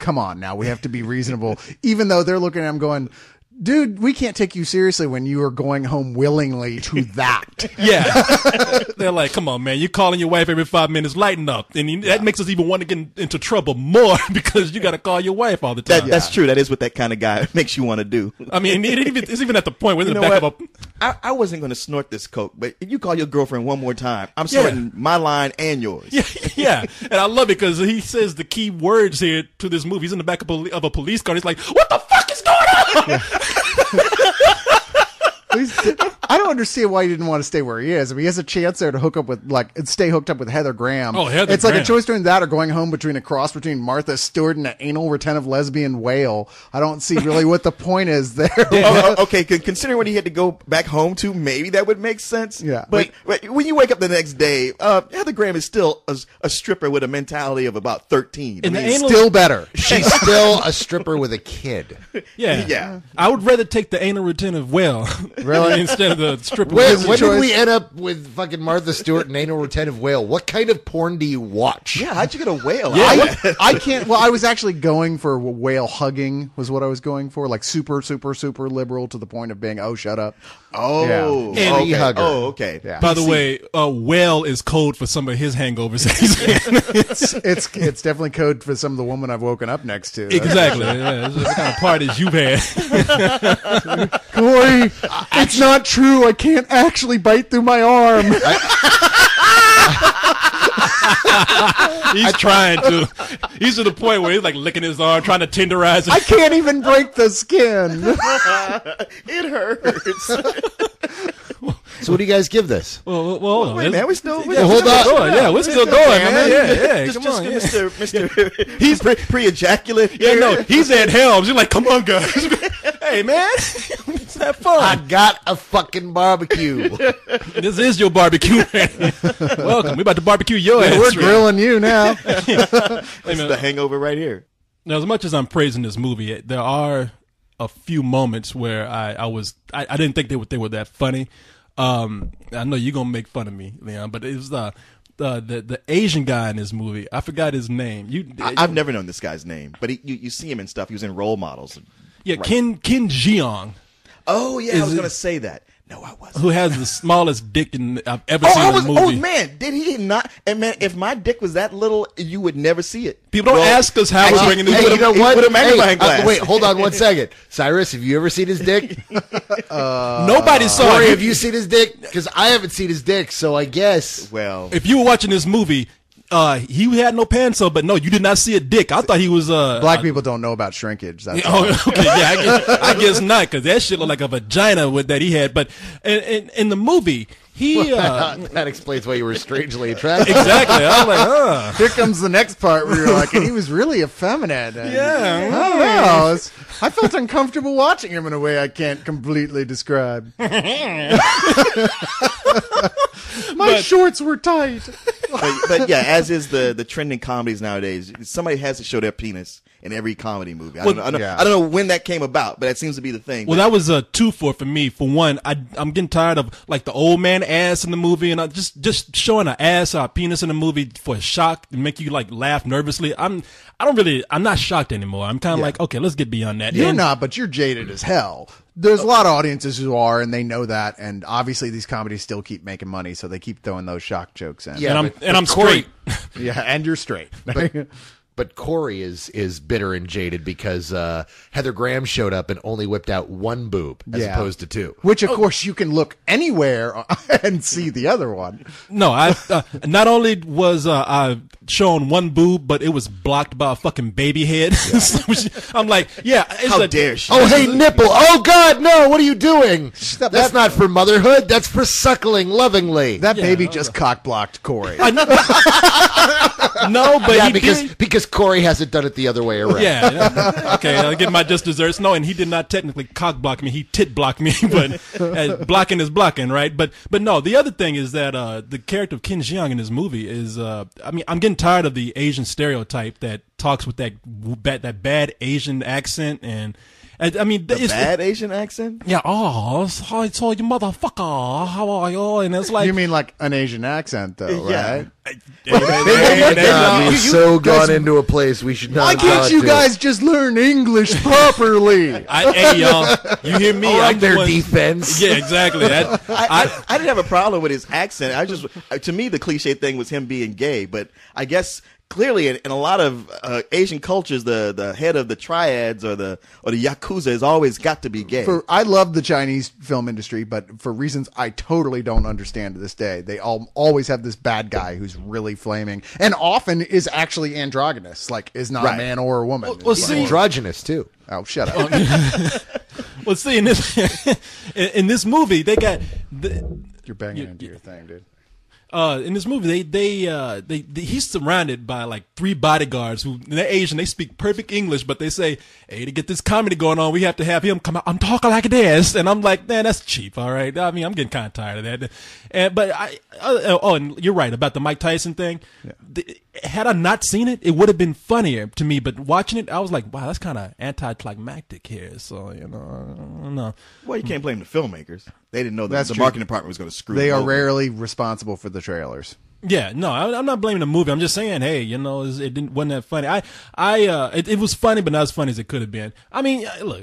come on now. We have to be reasonable. Even though they're looking at him going, dude, we can't take you seriously when you are going home willingly to that. Yeah. They're like, come on, man. You're calling your wife every 5 minutes. Lighten up. And that makes us even want to get into trouble more because you got to call your wife all the time. That's true. That is what that kind of guy makes you want to do. I mean, it's even at the point where in the back of a... I wasn't going to snort this Coke, but if you call your girlfriend one more time, I'm snorting my line and yours. Yeah. And I love it because he says the key words here to this movie. He's in the back of a police car. And he's like, what the fuck is going on? Yeah. I don't understand why he didn't want to stay where he is. I mean, he has a chance there to hook up with, stay hooked up with Heather Graham. Oh, Heather It's Graham. like a choice between that or going home between a cross between Martha Stewart and an anal retentive lesbian whale. I don't see really what the point is there. Okay, considering what he had to go back home to, maybe that would make sense. Yeah. But when you wake up the next day, Heather Graham is still a stripper with a mentality of about 13. And still better. She's still a stripper with a kid. Yeah. I would rather take the anal retentive whale instead of the stripper. When did we end up with fucking Martha Stewart and anal retentive whale? What kind of porn do you watch? Yeah, how'd you get a whale? I can't. Well, I was actually going for whale hugging was what I was going for, like super, super, super liberal to the point of being, oh, shut up. Oh, yeah. Okay. Hugger. Oh, okay. Yeah. By the way, whale is code for some of his hangovers. It's definitely code for some of the women I've woken up next to. Exactly. Yeah, it's the kind of parties you've had. Corey, it's not true. I can't actually bite through my arm. He's trying to. He's to the point where he's like licking his arm, trying to tenderize it. I can't even break the skin. It hurts. So what do you guys give this? Well, hold on. Wait, man, we're still hold on. Yeah, we're still going, man. Yeah, Just, come on. Yeah. Mr. He's pre-ejaculate. Yeah, no, he's at Helms. You're like, come on, guys. Hey, man, let's have fun. I got a fucking barbecue. This is your barbecue. Welcome. We're about to barbecue your ass. We're grilling you now. This is the Hangover right here. Now, as much as I'm praising this movie, there are a few moments where I didn't think they were that funny. I know you're gonna make fun of me, Leon, but it was the Asian guy in this movie. I forgot his name. I've never known this guy's name, but you see him and stuff. He was in Role Models. Yeah, right. Kim Jeong. Oh yeah, I was gonna say that. No, I wasn't. Who has the smallest dick I've ever seen in a movie. Oh man, did he not? And man, if my dick was that little, you would never see it. People don't ask us how we're bringing this. Hey, you know what? With a magnifying glass. Wait, hold on one second. Cyrus, have you ever seen his dick? Nobody saw Corey, it. have you seen his dick? Because I haven't seen his dick, so I guess. Well, If you were watching this movie, he had no pants on, but no, you did not see a dick. I thought he was Black people don't know about shrinkage. That's all. Okay, yeah, I guess not, because that shit looked like a vagina that he had. But in the movie, he that explains why you were strangely attracted. exactly. I was like, Here comes the next part where you're like, and he was really effeminate. And Yeah. I don't know. I felt uncomfortable watching him in a way I can't completely describe. My shorts were tight. but yeah, as is the trending comedies nowadays, somebody has to show their penis in every comedy movie. I don't know when that came about, but that seems to be the thing. Well, that was a two for me. For one, I'm getting tired of like the old man ass in the movie, and just showing an ass or a penis in the movie for a shock and make you like laugh nervously. I'm not shocked anymore. I'm kind of like, okay, let's get beyond that. You're not, but you're jaded as hell. There's a lot of audiences who are, and they know that. And obviously, these comedies still keep making money, so they keep throwing those shock jokes in. Yeah, and I'm straight. Yeah, and you're straight. But Corey is bitter and jaded because Heather Graham showed up and only whipped out one boob as opposed to two. Which, of course, you can look anywhere and see the other one. No, I not only was I shown one boob, but it was blocked by a fucking baby head. I'm like, yeah. How dare she? Oh, hey, nipple. Oh, God, no. What are you doing? That's not for motherhood. That's for suckling lovingly. That baby just cock-blocked Corey. No, but yeah, he because Corey hasn't done it the other way around. Yeah. Okay, I'll get my just desserts. No, and he did not technically cock block me. He tit blocked me, but blocking is blocking, right? But no, the other thing is that the character of Kim Jeong in this movie is, I'm getting tired of the Asian stereotype that talks with that bad Asian accent, and I mean, it's bad Asian accent. Yeah. Oh, I saw you, motherfucker. How are you? And it's like You mean like an Asian accent, though, Yeah. right? We've so gone into a place we should not. Why can't you guys just learn English properly? Hey, y'all, you hear me? I'm their the one- defense. Yeah, exactly. I didn't have a problem with his accent. I just, to me, the cliche thing was him being gay. But I guess clearly, in a lot of Asian cultures, the head of the triads or the yakuza has always got to be gay. I love the Chinese film industry, but for reasons I totally don't understand to this day, they always have this bad guy who's really flaming, and often is actually androgynous, like is not a man or a woman. Well, He's see, androgynous too. Oh, shut up! well, see, in this movie, they got You're banging into your thing, dude. in this movie, he's surrounded by like 3 bodyguards who they're Asian. They speak perfect English, but they say, "Hey, to get this comedy going on, we have to have him come out. I'm talking like this," and I'm like, "Man, that's cheap." All right, I mean, I'm getting kind of tired of that. And you're right about the Mike Tyson thing. Yeah. Had I not seen it, it would have been funnier to me. But watching it, I was like, "Wow, that's kind of anticlimactic here." So I don't know. Well, you can't blame the filmmakers. They didn't know that the true. marketing department was going to screw. They them are over. rarely responsible for the trailers. Yeah, no, I'm not blaming the movie. I'm just saying, hey, it wasn't that funny. It was funny, but not as funny as it could have been. I mean, look,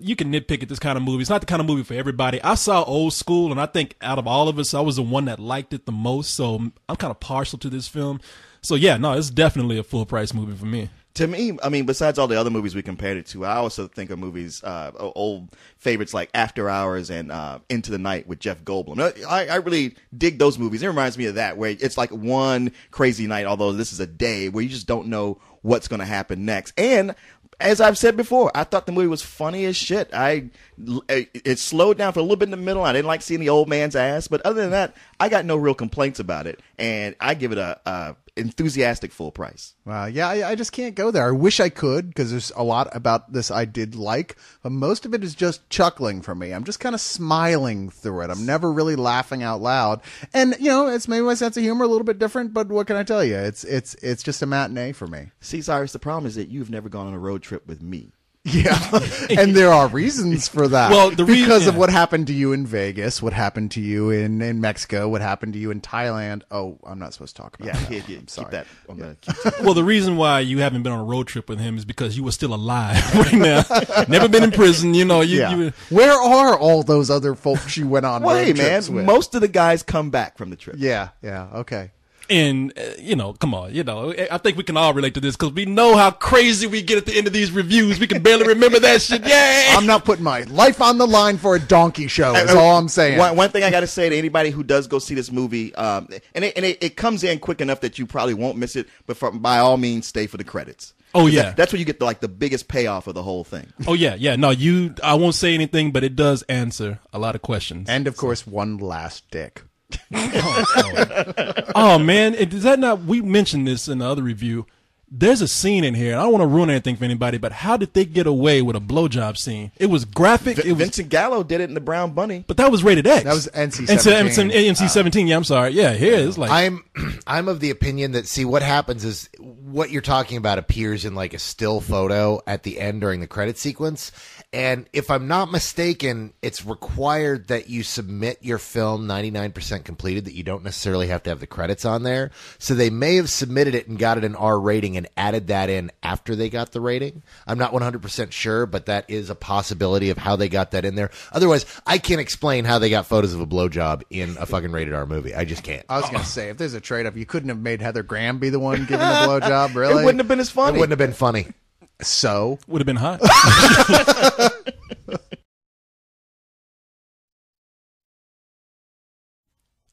you can nitpick at this kind of movie. It's not the kind of movie for everybody. I saw Old School, and I think out of all of us, I was the one that liked it the most. So I'm kind of partial to this film. So yeah, no, it's definitely a full price movie for me. To me, I mean, besides all the other movies we compared it to, I also think of movies, old favorites like After Hours and Into the Night with Jeff Goldblum. I really dig those movies. It reminds me of that, where it's like one crazy night, although this is a day, where you just don't know what's going to happen next. And as I've said before, I thought the movie was funny as shit. It slowed down for a little bit in the middle. I didn't like seeing the old man's ass, but other than that, I got no real complaints about it, and I give it a enthusiastic full price. Yeah, I just can't go there. I wish I could, because there's a lot about this I did like, but most of it is just chuckling for me. I'm just kind of smiling through it. I'm never really laughing out loud. And, it's maybe my sense of humor a little bit different, but what can I tell you? It's just a matinee for me. See, Cyrus, the problem is that you've never gone on a road trip with me. Yeah, and there are reasons for that. Well, because of what happened to you in Vegas, what happened to you in Mexico, what happened to you in Thailand. Oh, I'm not supposed to talk about that. Yeah, I'm sorry. keep that on the Well, the reason why you haven't been on a road trip with him is because you were still alive right now. Never been in prison, you Where are all those other folks you went on Well, road hey, man, trips with? most of the guys come back from the trip. Yeah, okay. And, come on, I think we can all relate to this because we know how crazy we get at the end of these reviews. We can barely remember that shit. Yay! I'm not putting my life on the line for a donkey show, is all I'm saying. One thing I got to say to anybody who does go see this movie, it comes in quick enough that you probably won't miss it, but by all means, stay for the credits. Oh, yeah. That's where you get the biggest payoff of the whole thing. Oh, yeah. No, I won't say anything, but it does answer a lot of questions. And, of course, one last dick. Oh man, is that not? We mentioned this in the other review. There's a scene in here. I don't want to ruin anything for anybody, but how did they get away with a blowjob scene? It was graphic. Vincent Gallo did it in The Brown Bunny, but that was rated X. That was NC-17. NC-17. Yeah, I'm sorry. Yeah, here it's like I'm of the opinion that what happens is what you're talking about appears in like a still photo at the end during the credit sequence. And if I'm not mistaken, it's required that you submit your film 99% completed, that you don't necessarily have to have the credits on there. So they may have submitted it and got it an R rating and added that in after they got the rating. I'm not 100% sure, but that is a possibility of how they got that in there. Otherwise, I can't explain how they got photos of a blowjob in a fucking rated R movie. I just can't. I was going to say, if there's a trade-off, you couldn't have made Heather Graham be the one giving the blowjob, really? It wouldn't have been as funny. It wouldn't have been funny. So? Would have been hot.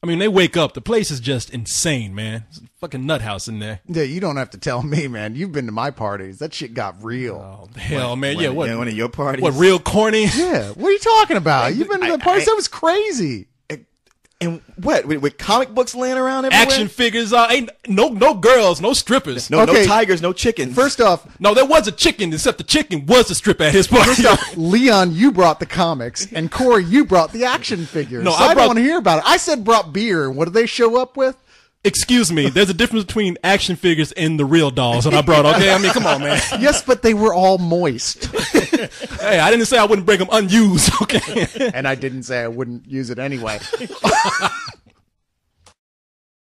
I mean, they wake up. The place is just insane, man. It's a fucking nut house in there. Yeah, you don't have to tell me, man. You've been to my parties. That shit got real. Oh, hell, man. One of your parties? What, real corny? Yeah. What are you talking about? You've been to the parties? That was crazy. And what? With comic books laying around everywhere? Action figures. Ain't no girls, no strippers. No tigers, no chickens. First off, no, there was a chicken, except the chicken was the stripper at his party. First off, Leon, you brought the comics, and Corey, you brought the action figures. No, so I don't want to hear about it. I said brought beer, and what do they show up with? Excuse me, there's a difference between action figures and the real dolls that I brought, okay? I mean, come on, man. Yes, but they were all moist. Hey, I didn't say I wouldn't bring them unused. Okay. And I didn't say I wouldn't use it anyway.